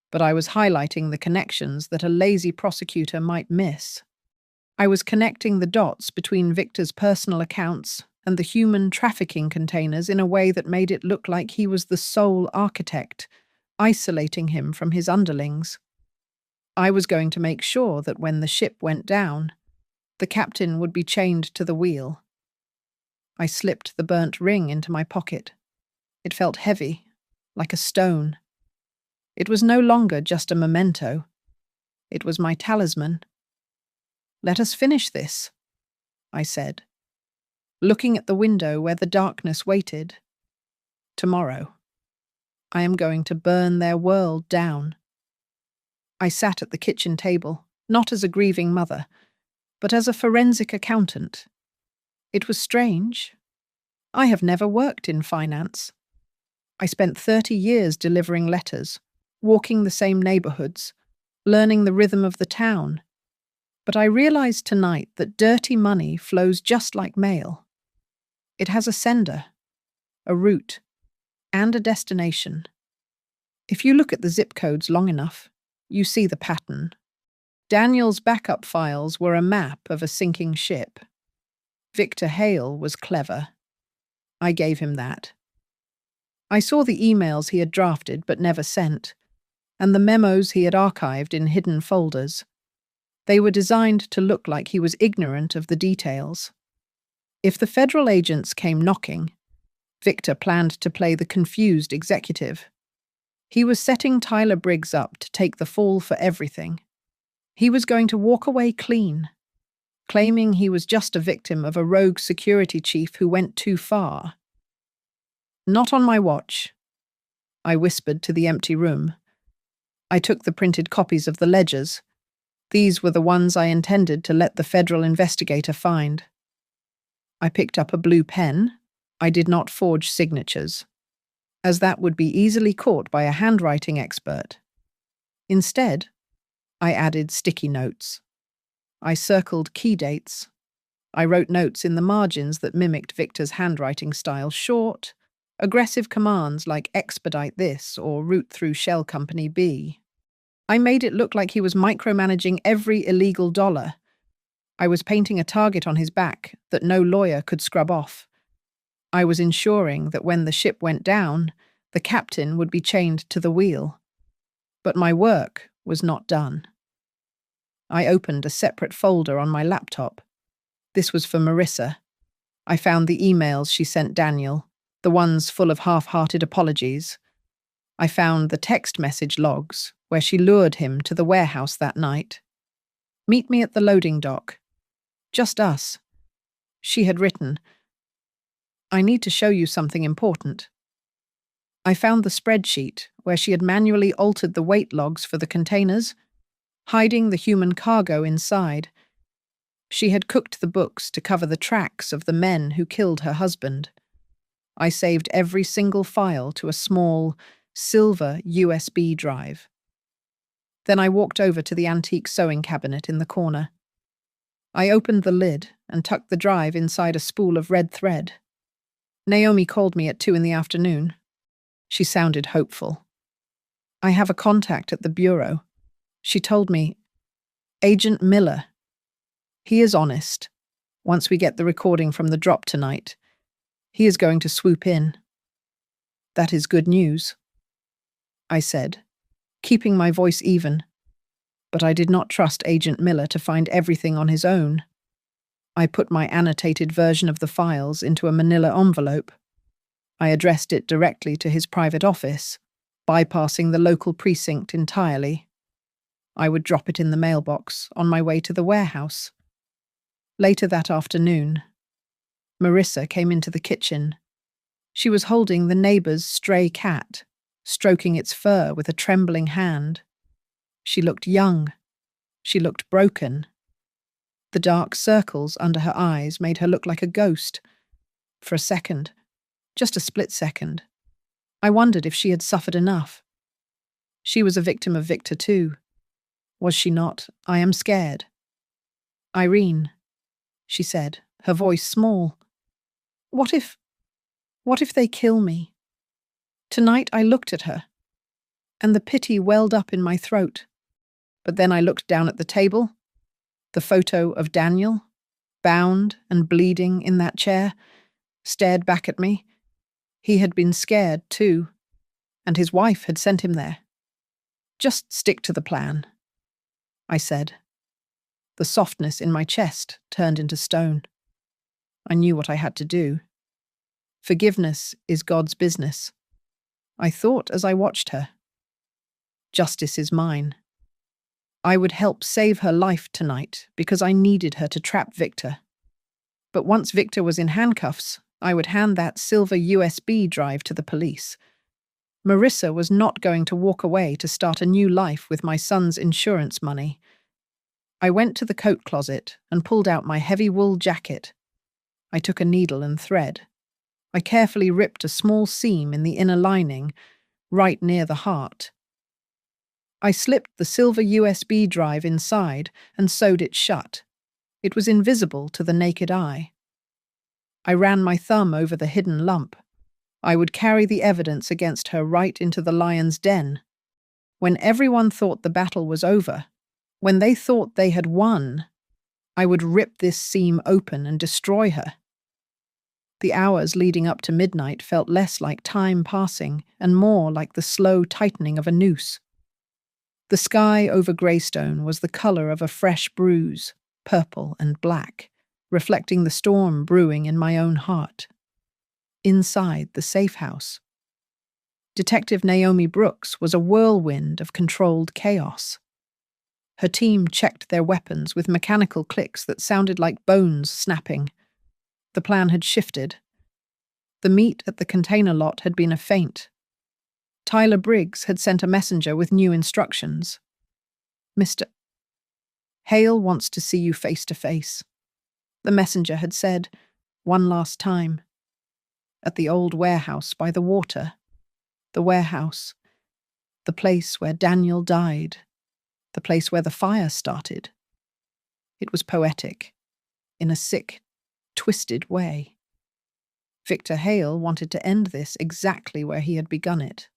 but I was highlighting the connections that a lazy prosecutor might miss. I was connecting the dots between Victor's personal accounts and the human trafficking containers in a way that made it look like he was the sole architect, isolating him from his underlings. I was going to make sure that when the ship went down, the captain would be chained to the wheel. I slipped the burnt ring into my pocket. It felt heavy, like a stone. It was no longer just a memento. It was my talisman. "Let us finish this," I said, looking at the window where the darkness waited. "Tomorrow, I am going to burn their world down." I sat at the kitchen table, not as a grieving mother, but as a forensic accountant. It was strange. I have never worked in finance. I spent 30 years delivering letters, walking the same neighborhoods, learning the rhythm of the town. But I realized tonight that dirty money flows just like mail. It has a sender, a route, and a destination. If you look at the zip codes long enough, you see the pattern. Daniel's backup files were a map of a sinking ship. Victor Hale was clever. I gave him that. I saw the emails he had drafted but never sent, and the memos he had archived in hidden folders. They were designed to look like he was ignorant of the details. If the federal agents came knocking, Victor planned to play the confused executive. He was setting Tyler Briggs up to take the fall for everything. He was going to walk away clean, claiming he was just a victim of a rogue security chief who went too far. Not on my watch, I whispered to the empty room. I took the printed copies of the ledgers. These were the ones I intended to let the federal investigator find. I picked up a blue pen. I did not forge signatures, as that would be easily caught by a handwriting expert. Instead, I added sticky notes. I circled key dates. I wrote notes in the margins that mimicked Victor's handwriting style, short, aggressive commands like expedite this or route through Shell Company B. I made it look like he was micromanaging every illegal dollar. I was painting a target on his back that no lawyer could scrub off. I was ensuring that when the ship went down, the captain would be chained to the wheel. But my work was not done. I opened a separate folder on my laptop. This was for Marissa. I found the emails she sent Daniel, the ones full of half-hearted apologies. I found the text message logs where she lured him to the warehouse that night. Meet me at the loading dock. Just us. She had written, I need to show you something important. I found the spreadsheet where she had manually altered the weight logs for the containers, hiding the human cargo inside. She had cooked the books to cover the tracks of the men who killed her husband. I saved every single file to a small, silver USB drive. Then I walked over to the antique sewing cabinet in the corner. I opened the lid and tucked the drive inside a spool of red thread. Naomi called me at 2 p.m. She sounded hopeful. I have a contact at the bureau. She told me, Agent Miller. He is honest. Once we get the recording from the drop tonight, he is going to swoop in. That is good news, I said, keeping my voice even. But I did not trust Agent Miller to find everything on his own. I put my annotated version of the files into a manila envelope. I addressed it directly to his private office, bypassing the local precinct entirely. I would drop it in the mailbox on my way to the warehouse. Later that afternoon, Marissa came into the kitchen. She was holding the neighbor's stray cat, stroking its fur with a trembling hand. She looked young. She looked broken. The dark circles under her eyes made her look like a ghost. For a second, just a split second, I wondered if she had suffered enough. She was a victim of Victor too. Was she not? I am scared. Irene, she said, her voice small. What if they kill me? Tonight I looked at her, and the pity welled up in my throat. But then I looked down at the table, the photo of Daniel, bound and bleeding in that chair, stared back at me. He had been scared too, and his wife had sent him there. Just stick to the plan, I said. The softness in my chest turned into stone. I knew what I had to do. Forgiveness is God's business, I thought as I watched her. Justice is mine. I would help save her life tonight because I needed her to trap Victor. But once Victor was in handcuffs, I would hand that silver USB drive to the police. Marissa was not going to walk away to start a new life with my son's insurance money. I went to the coat closet and pulled out my heavy wool jacket. I took a needle and thread. I carefully ripped a small seam in the inner lining, right near the heart. I slipped the silver USB drive inside and sewed it shut. It was invisible to the naked eye. I ran my thumb over the hidden lump. I would carry the evidence against her right into the lion's den. When everyone thought the battle was over, when they thought they had won, I would rip this seam open and destroy her. The hours leading up to midnight felt less like time passing and more like the slow tightening of a noose. The sky over Greystone was the colour of a fresh bruise, purple and black, reflecting the storm brewing in my own heart. Inside the safe house, Detective Naomi Brooks was a whirlwind of controlled chaos. Her team checked their weapons with mechanical clicks that sounded like bones snapping. The plan had shifted. The meet at the container lot had been a feint. Tyler Briggs had sent a messenger with new instructions. Mr. Hale wants to see you face to face. The messenger had said, one last time. At the old warehouse by the water. The warehouse. The place where Daniel died. The place where the fire started. It was poetic, in a sick, twisted way. Victor Hale wanted to end this exactly where he had begun it.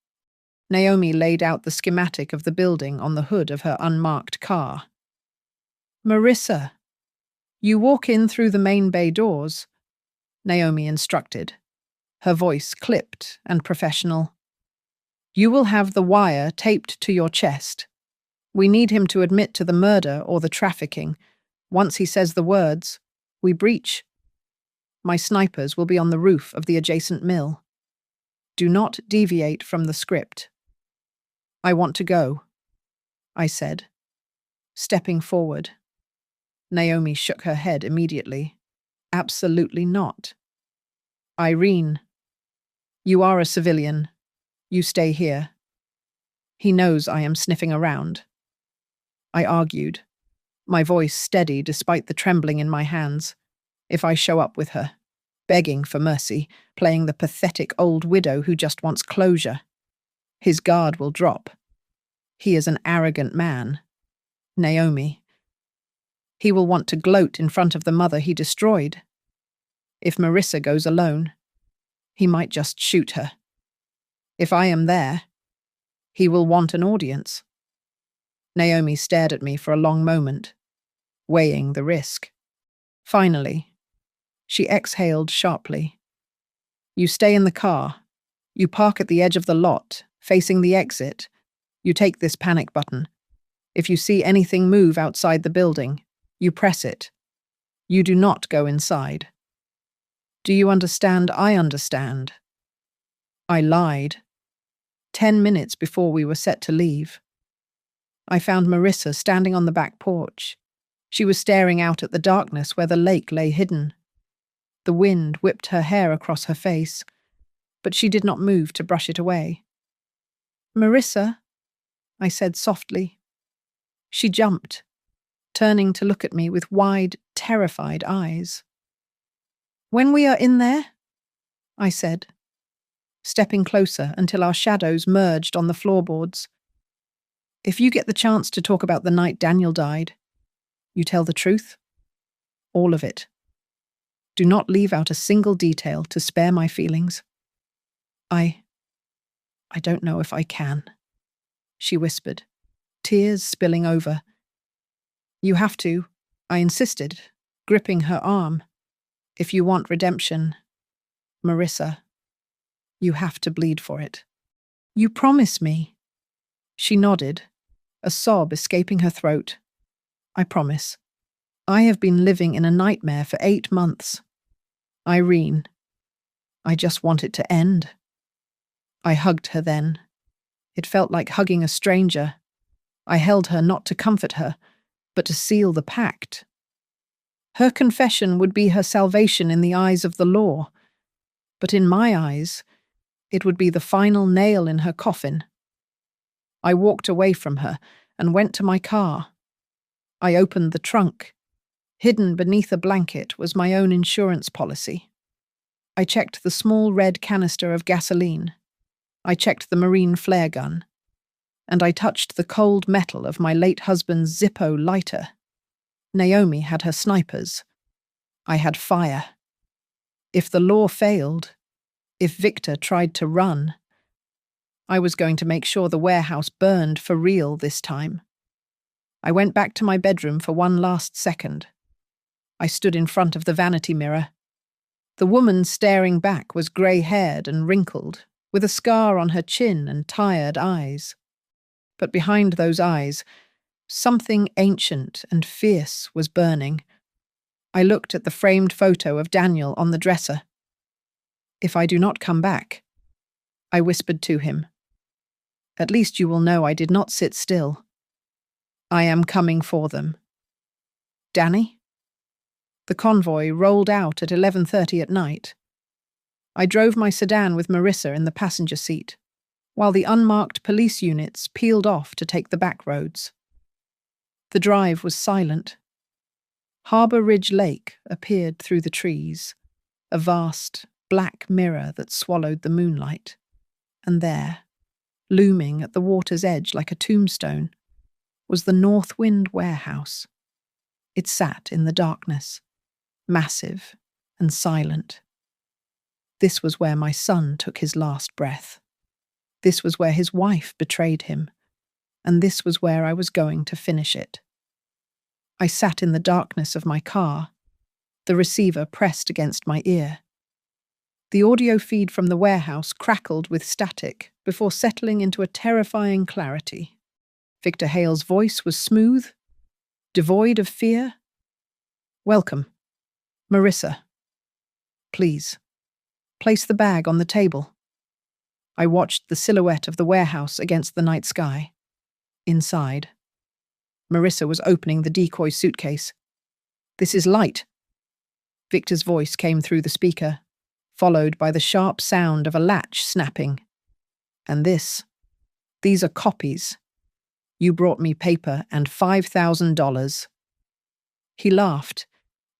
Naomi laid out the schematic of the building on the hood of her unmarked car. Marissa, you walk in through the main bay doors, Naomi instructed, her voice clipped and professional. You will have the wire taped to your chest. We need him to admit to the murder or the trafficking. Once he says the words, we breach. My snipers will be on the roof of the adjacent mill. Do not deviate from the script. I want to go, I said, stepping forward. Naomi shook her head immediately. Absolutely not. Irene, you are a civilian. You stay here. He knows I am sniffing around. I argued, my voice steady despite the trembling in my hands. If I show up with her, begging for mercy, playing the pathetic old widow who just wants closure, his guard will drop. He is an arrogant man. Naomi. He will want to gloat in front of the mother he destroyed. If Marissa goes alone, he might just shoot her. If I am there, he will want an audience. Naomi stared at me for a long moment, weighing the risk. Finally, she exhaled sharply. You stay in the car. You park at the edge of the lot, facing the exit. You take this panic button. If you see anything move outside the building, you press it. You do not go inside. Do you understand? I understand. I lied. 10 minutes before we were set to leave. I found Marissa standing on the back porch. She was staring out at the darkness where the lake lay hidden. The wind whipped her hair across her face, but she did not move to brush it away. Marissa, I said softly. She jumped, turning to look at me with wide, terrified eyes. When we are in there, I said, stepping closer until our shadows merged on the floorboards. If you get the chance to talk about the night Daniel died, you tell the truth. All of it. Do not leave out a single detail to spare my feelings. I don't know if I can, she whispered, tears spilling over. You have to, I insisted, gripping her arm. If you want redemption, Marissa, you have to bleed for it. You promise me. She nodded, a sob escaping her throat. I promise. I have been living in a nightmare for 8 months. Irene, I just want it to end. I hugged her then. It felt like hugging a stranger. I held her not to comfort her, but to seal the pact. Her confession would be her salvation in the eyes of the law, but in my eyes, it would be the final nail in her coffin. I walked away from her and went to my car. I opened the trunk. Hidden beneath a blanket was my own insurance policy. I checked the small red canister of gasoline. I checked the marine flare gun. And I touched the cold metal of my late husband's Zippo lighter. Naomi had her snipers. I had fire. If the law failed, if Victor tried to run, I was going to make sure the warehouse burned for real this time. I went back to my bedroom for one last second. I stood in front of the vanity mirror. The woman staring back was grey-haired and wrinkled, with a scar on her chin and tired eyes. But behind those eyes, something ancient and fierce was burning. I looked at the framed photo of Daniel on the dresser. "If I do not come back," I whispered to him, "at least you will know I did not sit still. I am coming for them." "Danny?" The convoy rolled out at 11:30 at night. I drove my sedan with Marissa in the passenger seat, while the unmarked police units peeled off to take the back roads. The drive was silent. Harbour Ridge Lake appeared through the trees, a vast, black mirror that swallowed the moonlight. And there, looming at the water's edge like a tombstone, was the Northwind warehouse. It sat in the darkness, massive and silent. This was where my son took his last breath. This was where his wife betrayed him, and this was where I was going to finish it. I sat in the darkness of my car, the receiver pressed against my ear. The audio feed from the warehouse crackled with static before settling into a terrifying clarity. Victor Hale's voice was smooth, devoid of fear. "Welcome. Marissa. Please, place the bag on the table." I watched the silhouette of the warehouse against the night sky. Inside, Marissa was opening the decoy suitcase. "This is light." Victor's voice came through the speaker, followed by the sharp sound of a latch snapping. "And these are copies. You brought me paper and $5,000. He laughed.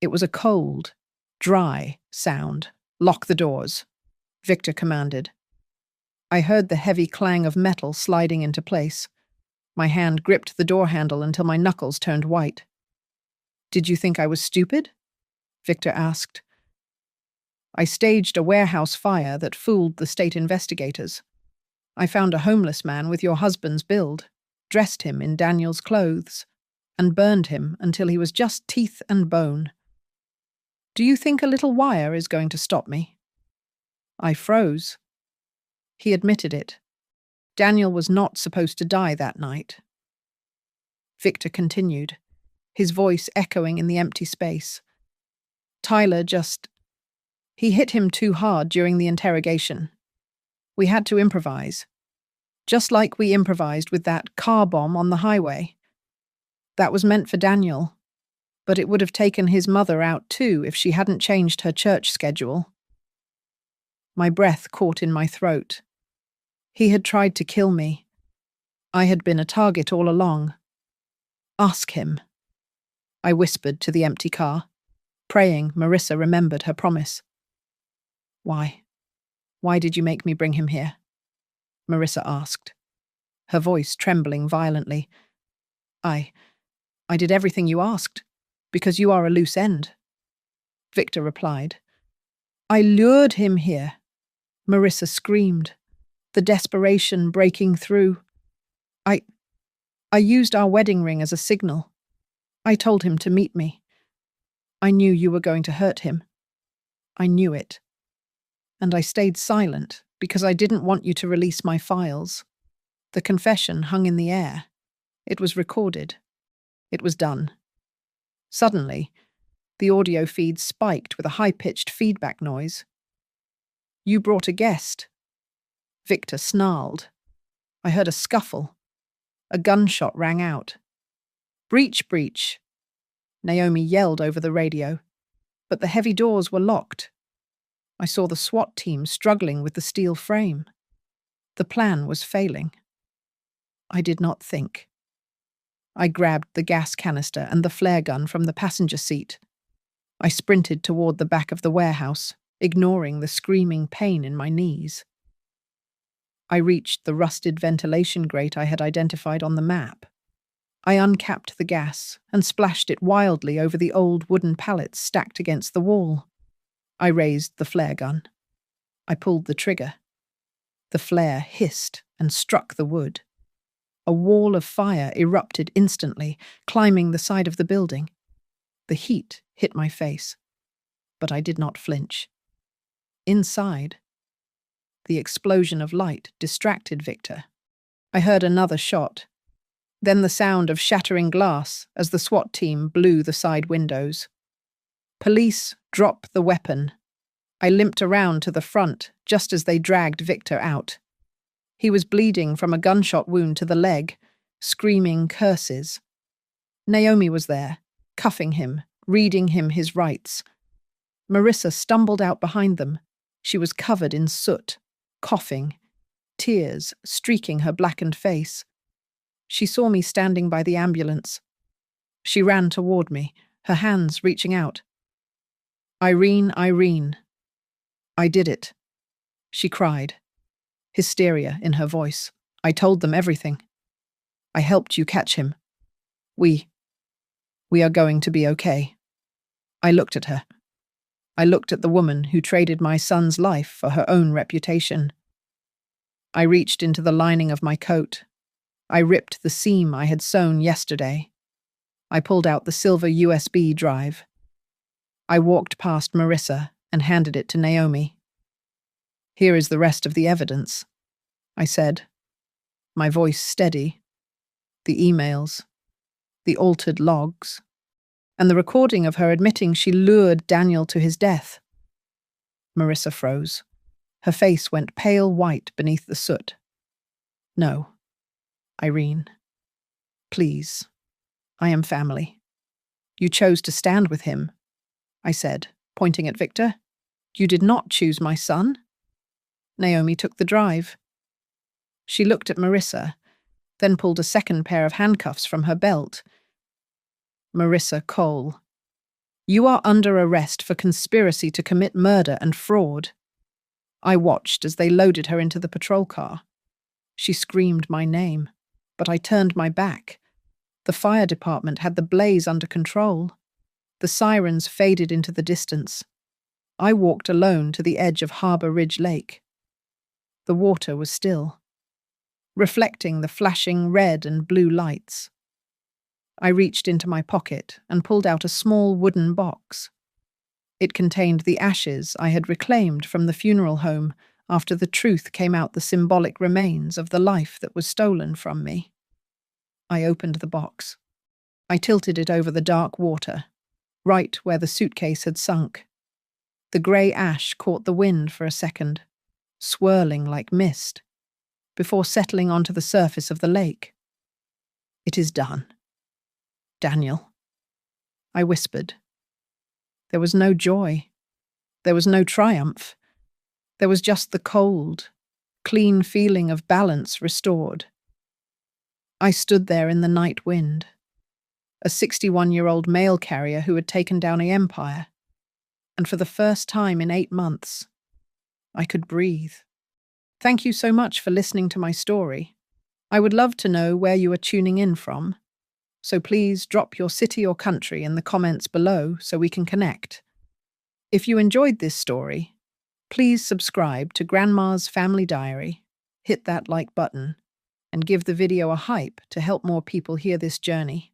It was a cold, dry sound. "Lock the doors," Victor commanded. I heard the heavy clang of metal sliding into place. My hand gripped the door handle until my knuckles turned white. "Did you think I was stupid?" Victor asked. "I staged a warehouse fire that fooled the state investigators. I found a homeless man with your husband's build, dressed him in Daniel's clothes, and burned him until he was just teeth and bone. Do you think a little wire is going to stop me?" I froze. He admitted it. Daniel was not supposed to die that night. Victor continued, his voice echoing in the empty space. He hit him too hard during the interrogation. We had to improvise. Just like we improvised with that car bomb on the highway. That was meant for Daniel, but it would have taken his mother out too if she hadn't changed her church schedule. My breath caught in my throat. He had tried to kill me. I had been a target all along. "Ask him," I whispered to the empty car, praying Marissa remembered her promise. "Why? Why did you make me bring him here?" Marissa asked, her voice trembling violently. I did everything you asked, because you are a loose end," Victor replied. "I lured him here," Marissa screamed, the desperation breaking through. I used our wedding ring as a signal. I told him to meet me. I knew you were going to hurt him. I knew it. And I stayed silent because I didn't want you to release my files. The confession hung in the air. It was recorded. It was done. Suddenly, the audio feed spiked with a high-pitched feedback noise. "You brought a guest." Victor snarled. I heard a scuffle. A gunshot rang out. "Breach, breach," Naomi yelled over the radio, but the heavy doors were locked. I saw the SWAT team struggling with the steel frame. The plan was failing. I did not think. I grabbed the gas canister and the flare gun from the passenger seat. I sprinted toward the back of the warehouse, ignoring the screaming pain in my knees. I reached the rusted ventilation grate I had identified on the map. I uncapped the gas and splashed it wildly over the old wooden pallets stacked against the wall. I raised the flare gun. I pulled the trigger. The flare hissed and struck the wood. A wall of fire erupted instantly, climbing the side of the building. The heat hit my face, but I did not flinch. Inside, the explosion of light distracted Victor. I heard another shot, then the sound of shattering glass as the SWAT team blew the side windows. Police dropped the weapon. I limped around to the front just as they dragged Victor out. He was bleeding from a gunshot wound to the leg, screaming curses. Naomi was there, cuffing him, reading him his rights. Marissa stumbled out behind them. She was covered in soot, coughing, tears streaking her blackened face. She saw me standing by the ambulance. She ran toward me, her hands reaching out. "Irene, Irene. I did it," she cried, hysteria in her voice. "I told them everything. I helped you catch him. We are going to be okay." I looked at her. I looked at the woman who traded my son's life for her own reputation. I reached into the lining of my coat. I ripped the seam I had sewn yesterday. I pulled out the silver USB drive. I walked past Marissa and handed it to Naomi. "Here is the rest of the evidence," I said, my voice steady. The emails, the altered logs, and the recording of her admitting she lured Daniel to his death. Marissa froze. Her face went pale white beneath the soot. "No, Irene. Please. I am family. You chose to stand with him," I said, pointing at Victor. "You did not choose my son." Naomi took the drive. She looked at Marissa, then pulled a second pair of handcuffs from her belt. "Marissa Cole, you are under arrest for conspiracy to commit murder and fraud." I watched as they loaded her into the patrol car. She screamed my name, but I turned my back. The fire department had the blaze under control. The sirens faded into the distance. I walked alone to the edge of Harbour Ridge Lake. The water was still, reflecting the flashing red and blue lights. I reached into my pocket and pulled out a small wooden box. It contained the ashes I had reclaimed from the funeral home after the truth came out, the symbolic remains of the life that was stolen from me. I opened the box. I tilted it over the dark water, right where the suitcase had sunk. The grey ash caught the wind for a second, swirling like mist, before settling onto the surface of the lake. "It is done. Daniel," I whispered. There was no joy. There was no triumph. There was just the cold, clean feeling of balance restored. I stood there in the night wind, a 61-year-old mail carrier who had taken down an empire, and for the first time in 8 months, I could breathe. Thank you so much for listening to my story. I would love to know where you are tuning in from, so please drop your city or country in the comments below so we can connect. If you enjoyed this story, please subscribe to Grandma's Family Diary, hit that like button, and give the video a hype to help more people hear this journey.